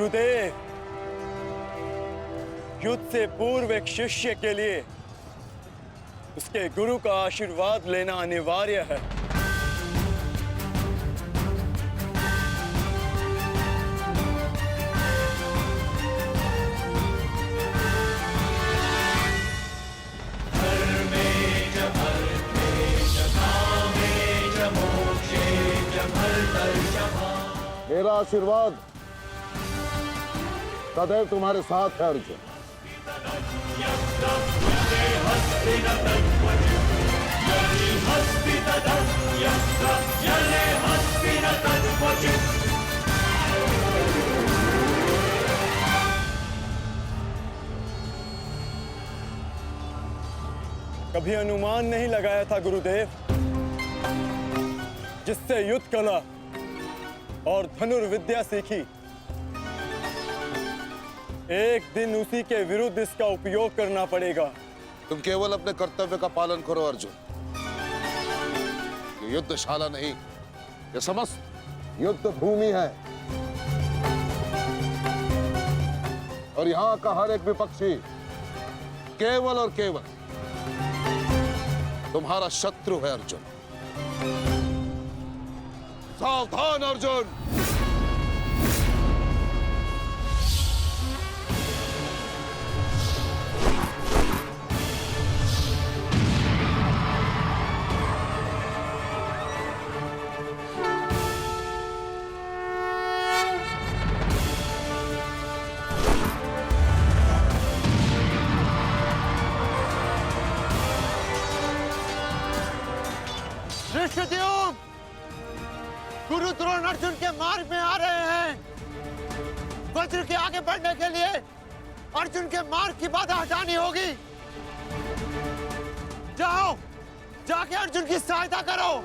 गुरुदेव, युद्ध से पूर्व एक शिष्य के लिए उसके गुरु का आशीर्वाद लेना अनिवार्य है। मेरा आशीर्वाद सदैव तुम्हारे साथ है अर्जुन। कभी अनुमान नहीं लगाया था गुरुदेव, जिससे युद्ध कला और धनुर्विद्या सीखी, एक दिन उसी के विरुद्ध इसका उपयोग करना पड़ेगा। तुम केवल अपने कर्तव्य का पालन करो अर्जुन। ये युद्धशाला नहीं, ये समस्त युद्ध भूमि है और यहाँ का हर एक विपक्षी केवल और केवल तुम्हारा शत्रु है अर्जुन। सावधान अर्जुन। धृष्टद्युम्न, गुरु द्रोण अर्जुन के मार्ग में आ रहे हैं। वज्र के आगे बढ़ने के लिए अर्जुन के मार्ग की बाधा हटानी होगी। जाओ, जाके अर्जुन की सहायता करो।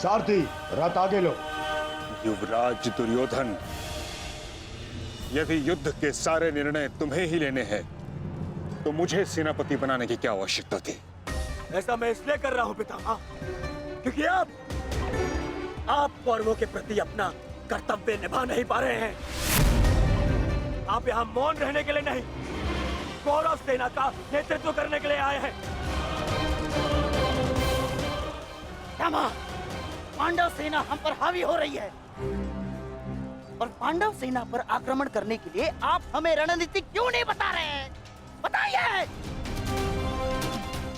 सारथी, रथ आगे लो। युवराज दुर्योधन, यदि युद्ध के सारे निर्णय तुम्हें ही लेने हैं, तो मुझे सेनापति बनाने की क्या आवश्यकता थी? ऐसा मैं इसलिए कर रहा हूं पितामह, क्योंकि आप कौरवों के प्रति अपना कर्तव्य निभा नहीं पा रहे हैं। आप यहाँ मौन रहने के लिए नहीं, कौरव सेना का नेतृत्व करने के लिए आए हैं। पांडव सेना हम पर हावी हो रही है और पांडव सेना पर आक्रमण करने के लिए आप हमें रणनीति क्यों नहीं बता रहे हैं? बताइए।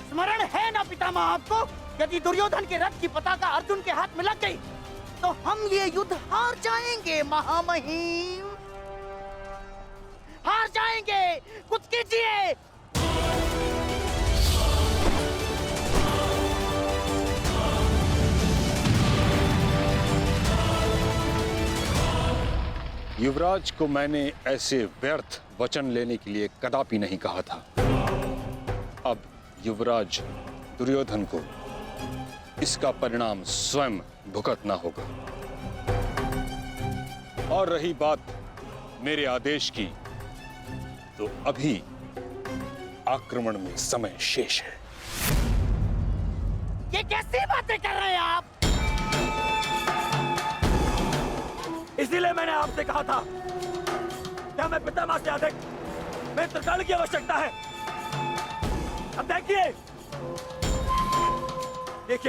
स्मरण है ना पितामह आपको, यदि दुर्योधन के रथ की पताका अर्जुन के हाथ में लग गई तो हम ये युद्ध हार जाएंगे महामहिम, हार जाएंगे। कुछ कीजिए। युवराज को मैंने ऐसे व्यर्थ वचन लेने के लिए कदापि नहीं कहा था। अब युवराज दुर्योधन को इसका परिणाम स्वयं भुगतना होगा। और रही बात मेरे आदेश की, तो अभी आक्रमण में समय शेष है। ये कैसी बातें कर रहे हैं आप? इसीलिए मैंने आपसे कहा था कि हमें पितामह से अधिक मित्रकाल की आवश्यकता है। अब देखिए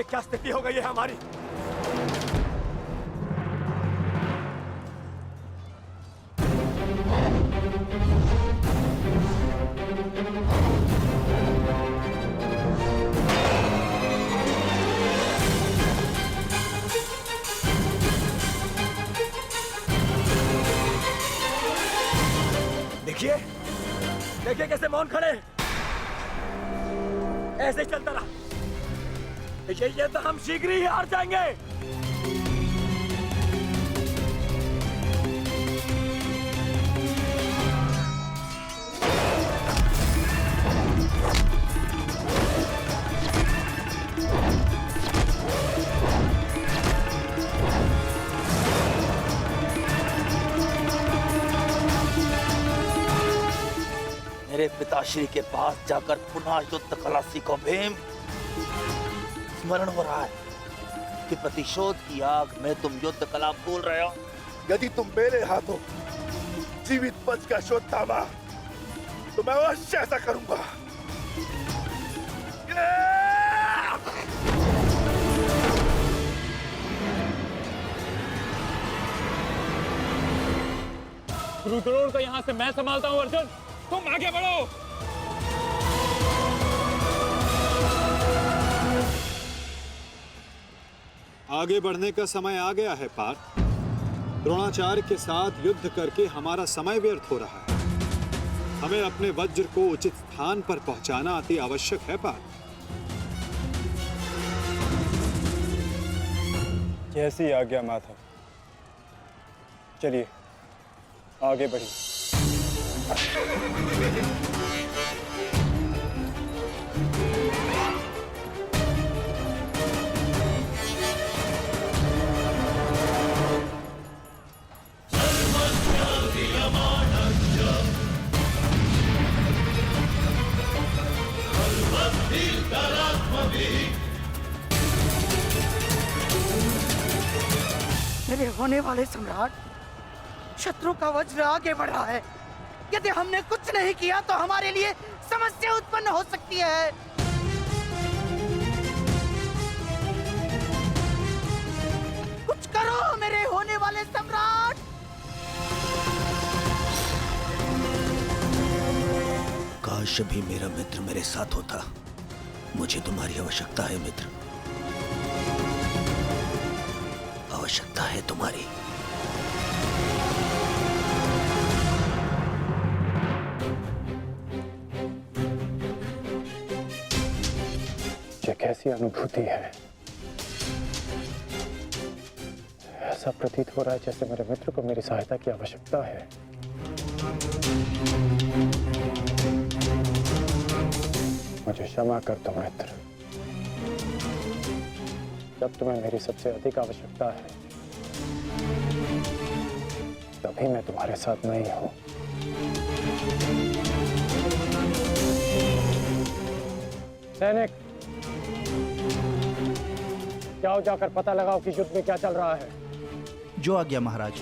क्या स्थिति हो गई है हमारी। देखिए कैसे मौन खड़े, ऐसे चलता रहा ये तो हम शीघ्र ही हार जाएंगे। पिताश्री के पास जाकर पुनः युद्ध कला सीखो भीम। स्मरण हो रहा है कि प्रतिशोध की आग में तुम युद्ध कला भूल रहे हो। यदि तुम मेरे हाथों जीवित बच का शोध थामा तो मैं अवश्य ऐसा करूंगा। गुरु द्रोण को यहाँ से मैं संभालता हूँ अर्जुन, तुम आगे बढ़ो। आगे बढ़ने का समय आ गया है पार्थ। द्रोणाचार्य के साथ युद्ध करके हमारा समय व्यर्थ हो रहा है। हमें अपने वज्र को उचित स्थान पर पहुंचाना अति आवश्यक है पार्थ। जैसी आज्ञा माधव। चलिए आगे बढ़िए। मेरे होने वाले सम्राट, शत्रु का वज्र आगे बढ़ रहा है। यदि हमने कुछ नहीं किया तो हमारे लिए समस्या उत्पन्न हो सकती है। कुछ करो मेरे होने वाले सम्राट। काश भी मेरा मित्र मेरे साथ होता। मुझे तुम्हारी आवश्यकता है मित्र, आवश्यकता है तुम्हारी। ये कैसी अनुभूति है? ऐसा प्रतीत हो रहा है जैसे मेरे मित्र को मेरी सहायता की आवश्यकता है। मुझे क्षमा कर दो मित्र, जब तुम्हें मेरी सबसे अधिक आवश्यकता है तभी मैं तुम्हारे साथ नहीं हूं। सैनिक, जाओ जाकर पता लगाओ कि युद्ध में क्या चल रहा है। जो आज्ञा महाराज।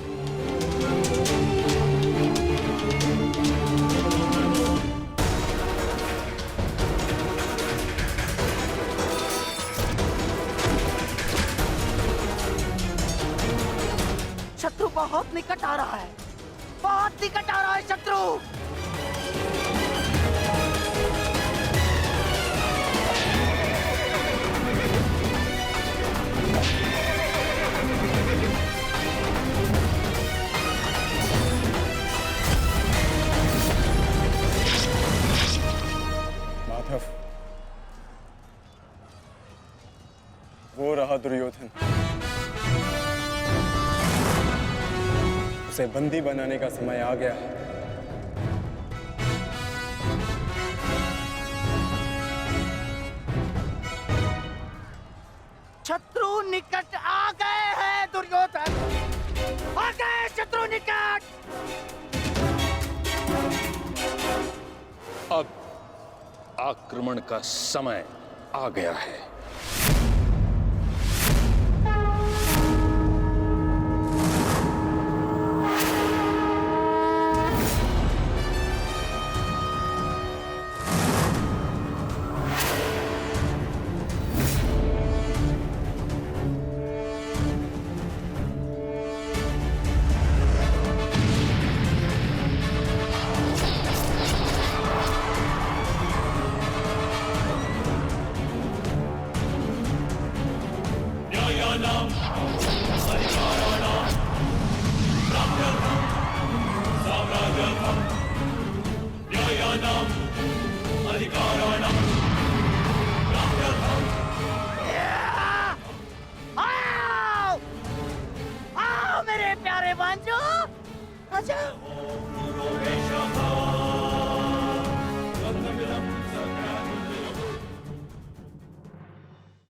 शत्रु बहुत निकट आ रहा है, बहुत निकट आ रहा है शत्रु। माधव, वो रहा दुर्योधन। उसे बंदी बनाने का समय आ गया है। शत्रु निकट आ गए हैं दुर्योधन, आ गए शत्रु निकट। अब आक्रमण का समय आ गया है। आओ, आओ मेरे प्यारे बांजो, आजा।